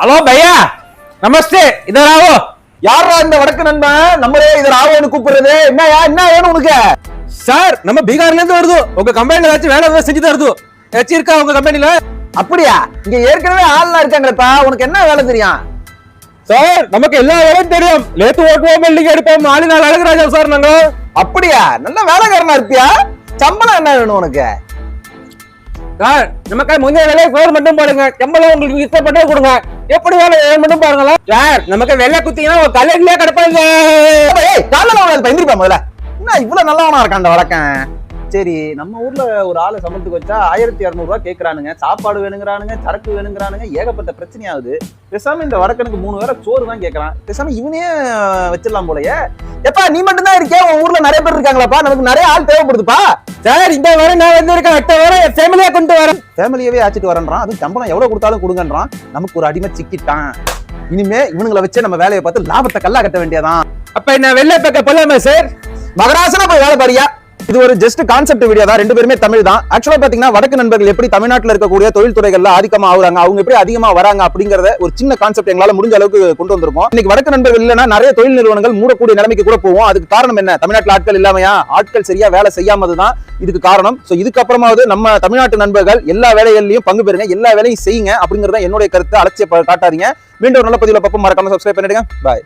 Hello பையா, நமஸ்தே. இதர் ஆவோ. யாரா இந்த வடக்கு நண்பன் நம்மளே இதர் ஆவோன்னு கூப்பிடுறது? என்னயா, என்ன வேணும் உனக்கு? சார், நம்ம பீகார்ல இருந்து வருது. உங்க கம்பெனில ஏதாச்சும் வேலை செஞ்சு தருது ஏதாச்சும் இருக்கா உங்க கம்பெனில? அப்படியா? இங்க ஏற்கனவே ஆள்லாம் இருக்காங்களப்பா. உனக்கு என்ன வேலை தெரியும்? சார், நமக்கு எல்லா வேலையும் தெரியும். லேத்து ஓட்டுவோம், பில்டிங் எடுப்போம், 4 நாள் அழகுராஜா சார் நாங்க. அப்படியா? நல்ல வேலைக்காரனா இருப்பியா? சம்பளம் என்ன வேணும் உனக்கு? சார், நமக்கு முந்தைய வேலையை பேர் மட்டும் பாருங்க, சம்பளம் உங்களுக்கு இஷ்டப்பட்டே கொடுங்க. எப்படி வேலை மட்டும் பாருங்களா சார். நமக்கு வெள்ளை குத்திங்கன்னா ஒரு கல்லடிலே கிடப்பாங்க. காலையில எந்திரிப்பா முதல்ல. என்ன இவ்வளவு நல்லவனா இருக்கான் அந்த வடக்கன்? சரி, நம்ம ஊர்ல ஒரு ஆளை சம்பளத்துக்கு வச்சா 1200 ரூபாய் கேட்கறானுங்க. சாப்பாடு வேணுங்கிறானுங்க, சரக்கு வேணுங்கிறானுங்க, ஏகப்பட்ட பிரச்சனை ஆகுது. பேசாம இந்த வடக்கனுக்கு 3 வேளை சோறு தான் கேட்கறான். பேசாம இவனே வச்சிடலாம் போலயே. எப்பா, நீ மட்டும் தான் இருக்கியா? உன் ஊர்ல நிறைய பேர் இருக்காங்களாப்பா? நமக்கு நிறைய ஆள் தேவைப்படுதுப்பா. சார், இந்த வரை நான் வந்திருக்கேன், அடுத்த வரை ஃபேமிலியா கொண்டு வரேன். ஃபேமிலியவே ஆச்சிட்டு வரேன்றான். அது சம்பளம் எவ்வளவு கொடுத்தாலும் கொடுங்கன்றான். நமக்கு ஒரு அடிமை சிக்கிட்டான். இனிமே இவனுங்களை வச்சு நம்ம வேலையை பார்த்து லாபத்தை கல்லா கட்ட வேண்டியதான். அப்ப என்ன வெள்ளை பக்க போலாமா சார்? மகராசனா போய் வேலை பாரியா. இது ஒரு ஜஸ்ட் கான்செப்ட் வீடியோ தான். 2 பேருமே தமிழ் தான். ஆக்சுவலா பாத்தீங்கன்னா வடக்கு நண்பர்கள் எப்படி தமிழ்நாட்டில் இருக்கக்கூடிய தொழில் துறைகள்ல ஆதிக்கமா ஆகுறாங்க, அவங்க எப்படி அதிகமா வராங்க அப்படிங்கறத ஒரு சின்ன கான்செப்ட் எங்களால முடிஞ்ச அளவுக்கு கொண்டு வந்திருக்கோம். இன்னைக்கு வடக்கு நண்பர்கள் இல்லைன்னா நிறைய தொழில் நிறுவனங்கள் மூடக்கூடிய நிலைமைக்கு கூட போவோம். அதுக்கு காரணம் என்ன? தமிழ்நாட்டில் ஆட்கள் இல்லாமையா? ஆட்கள் சரியா வேலை செய்யாமதுதான் இதுக்கு காரணம். சோ இதுக்கப்புறமாவது நம்ம தமிழ்நாட்டு நண்பர்கள் எல்லா வேலைகள்லயும் பங்கு பெறுங்க, எல்லா வேலையும் செய்யுங்க அப்படிங்கறத என்னுடைய கருத்து. அலட்சிய காட்டாதீங்க. மீண்டும் ஒரு நல்ல பதிவுல பார்ப்போம். மறக்காம சப்ஸ்கிரைப் பண்ணிடுங்க. பாய்.